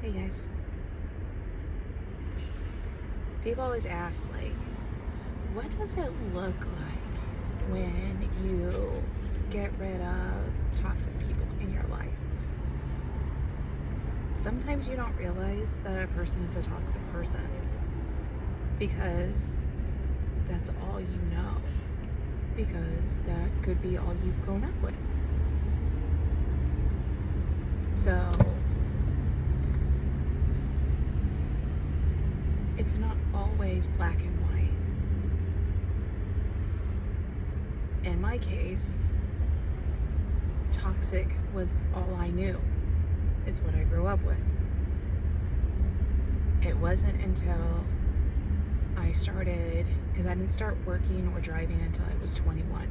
Hey guys. People always ask, what does it look like when you get rid of toxic people in your life? Sometimes you don't realize that a person is a toxic person because that's all you know, because that could be all you've grown up with. So it's not always black and white. In my case, toxic was all I knew. It's what I grew up with. It wasn't until I started, because I didn't start working or driving until I was 21.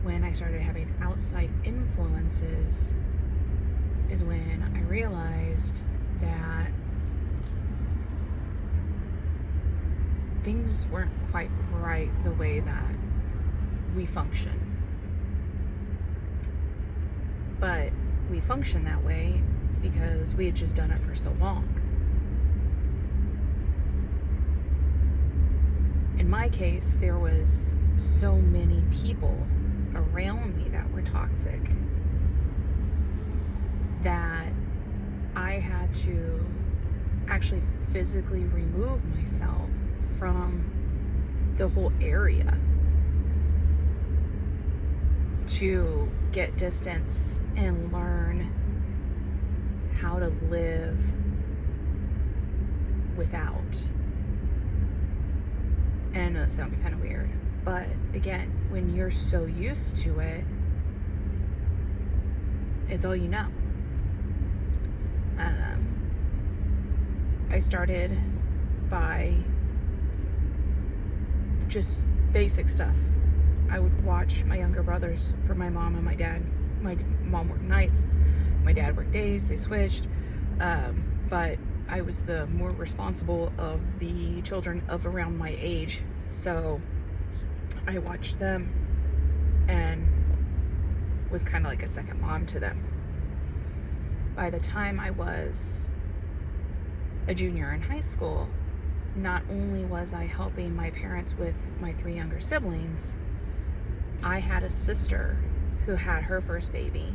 When I started having outside influences is when I realized that things weren't quite right the way that we function. But we function that way because we had just done it for so long. In my case, there was so many people around me that were toxic that I had to actually physically remove myself from the whole area to get distance and learn how to live without. And I know it sounds kind of weird, but again, when you're so used to it, it's all you know. I started by just basic stuff. I would watch my younger brothers for my mom and my dad. My mom worked nights, my dad worked days, they switched. But I was the more responsible of the children of around my age. So I watched them and was kind of like a second mom to them. By the time I was a junior in high school, not only was I helping my parents with my 3 younger siblings, I had a sister who had her first baby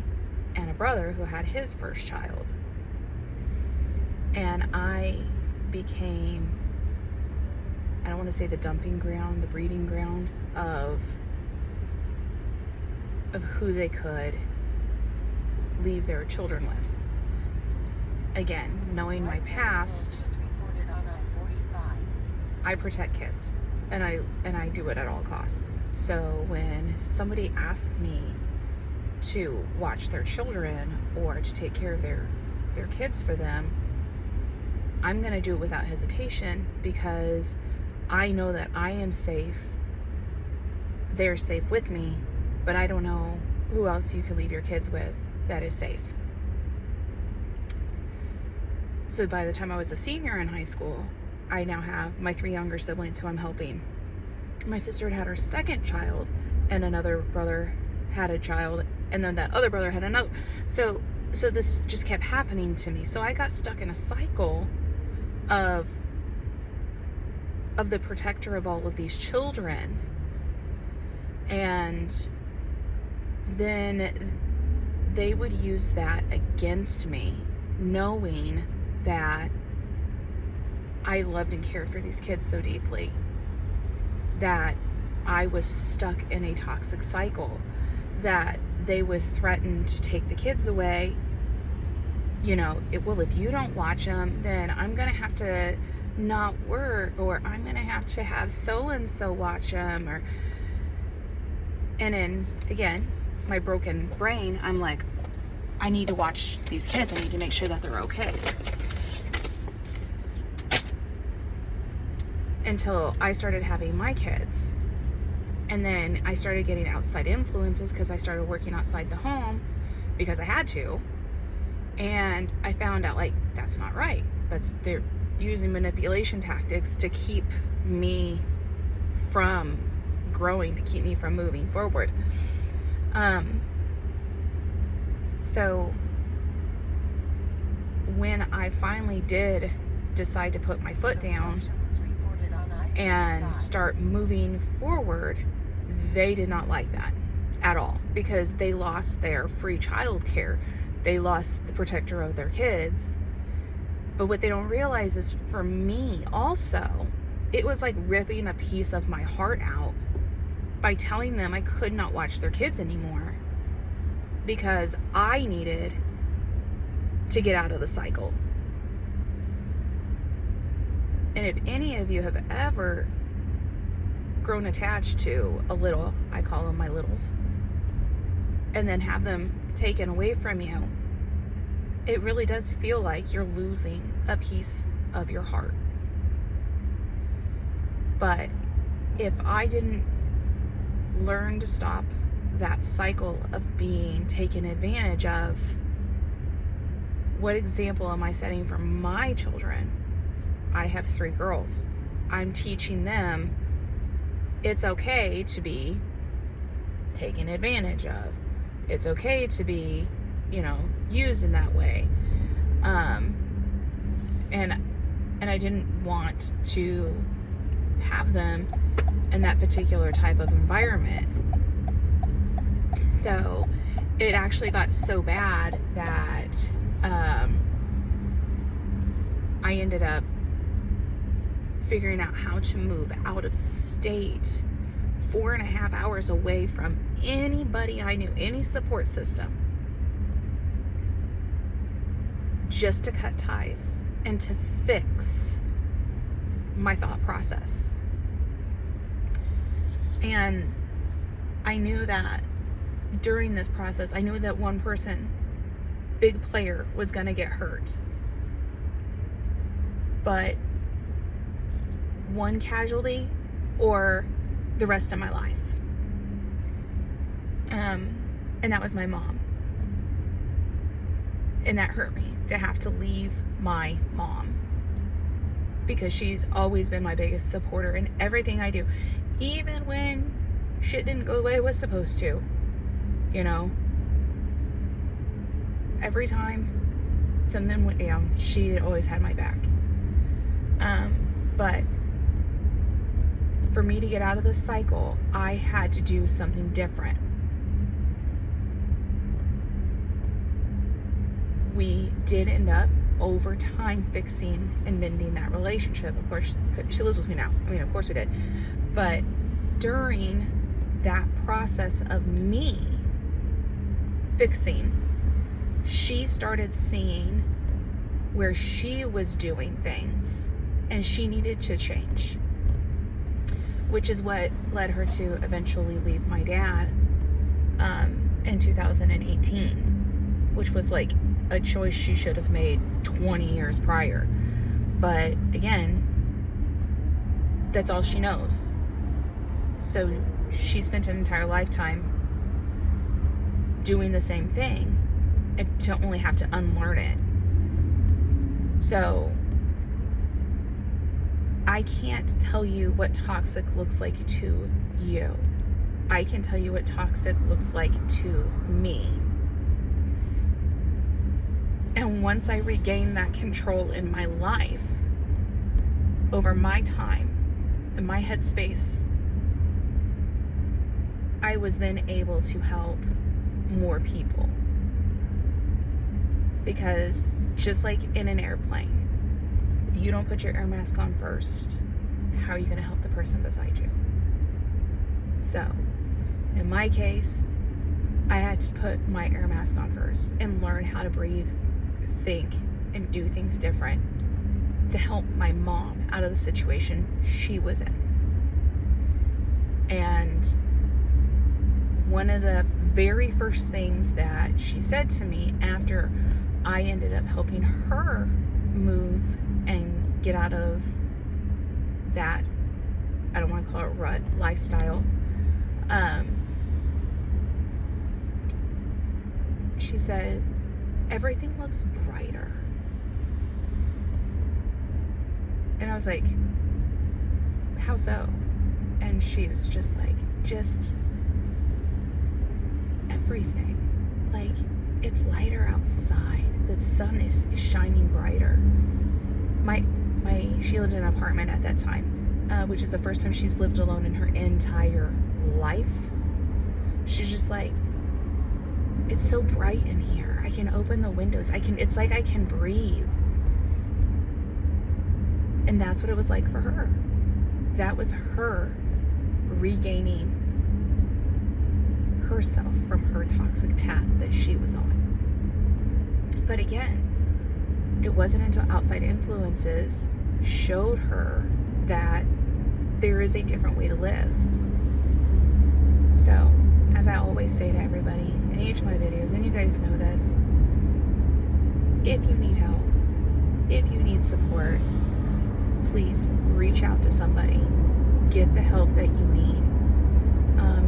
and a brother who had his first child. And I became, I don't want to say the dumping ground, the breeding ground of who they could leave their children with. Again, knowing my past, I protect kids, and I do it at all costs. So when somebody asks me to watch their children or to take care of their kids for them, I'm going to do it without hesitation because I know that I am safe. They're safe with me, but I don't know who else you can leave your kids with that is safe. So by the time I was a senior in high school, I now have my 3 younger siblings who I'm helping. My sister had her second child, and another brother had a child, and then that other brother had another. So this just kept happening to me. So I got stuck in a cycle of the protector of all of these children. And then they would use that against me, knowing that I loved and cared for these kids so deeply, that I was stuck in a toxic cycle, that they would threaten to take the kids away. Well, if you don't watch them, then I'm going to have to not work, or I'm going to have to have so-and-so watch them. And then, again, my broken brain, I'm like, I need to watch these kids. I need to make sure that they're okay. Until I started having my kids. And then I started getting outside influences because I started working outside the home because I had to. And I found out, that's not right. They're using manipulation tactics to keep me from growing, to keep me from moving forward. So when I finally did decide to put my foot down and start moving forward, they did not like that at all, because they lost their free childcare. They lost the protector of their kids. But what they don't realize is, for me also, it was like ripping a piece of my heart out by telling them I could not watch their kids anymore, because I needed to get out of the cycle. And if any of you have ever grown attached to a little, I call them my littles, and then have them taken away from you, it really does feel like you're losing a piece of your heart. But if I didn't learn to stop that cycle of being taken advantage of, what example am I setting for my children? I have 3 girls. I'm teaching them it's okay to be taken advantage of. It's okay to be, used in that way. And I didn't want to have them in that particular type of environment. So it actually got so bad that I ended up figuring out how to move out of state 4.5 hours away from anybody I knew, any support system, just to cut ties and to fix my thought process. And I knew that during this process, I knew that one person, big player, was going to get hurt. But one casualty or the rest of my life. And that was my mom. And that hurt me, to have to leave my mom, because she's always been my biggest supporter in everything I do. Even when shit didn't go the way it was supposed to, every time something went down, she always had my back. But for me to get out of this cycle, I had to do something different. We did end up over time fixing and mending that relationship. Of course, she lives with me now. Of course we did. But during that process of me fixing, she started seeing where she was doing things, and she needed to change, which is what led her to eventually leave my dad in 2018, which was like a choice she should have made 20 years prior. But again, that's all she knows. So she spent an entire lifetime doing the same thing, and to only have to unlearn it. So I can't tell you what toxic looks like to you. I can tell you what toxic looks like to me. And once I regained that control in my life over my time and my headspace, I was then able to help more people. Because just like in an airplane, if you don't put your air mask on first, how are you going to help the person beside you? So, in my case, I had to put my air mask on first and learn how to breathe, think, and do things different to help my mom out of the situation she was in. And one of the very first things that she said to me after I ended up helping her move and get out of that, I don't want to call it rut, lifestyle, she said, "Everything looks brighter." And I was like, "How so?" And she was just like, "Just everything. Like, it's lighter outside. The sun is shining brighter. She lived in an apartment at that time, which is the first time she's lived alone in her entire life. She's just like, it's so bright in here. I can open the windows. It's like I can breathe. And that's what it was like for her. That was her regaining herself from her toxic path that she was on. But again, it wasn't until outside influences showed her that there is a different way to live. So, as I always say to everybody in each of my videos, and you guys know this, if you need help, if you need support, please reach out to somebody. Get the help that you need.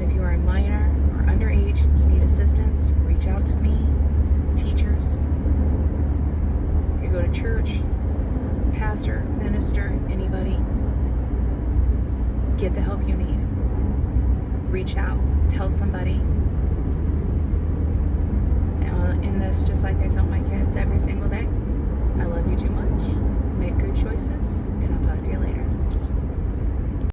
If you are a minor or underage and you need assistance, reach out to me, teachers. You go to church, pastor, minister, anybody. Get the help you need. Reach out. Tell somebody. And I'll end this just like I tell my kids every single day.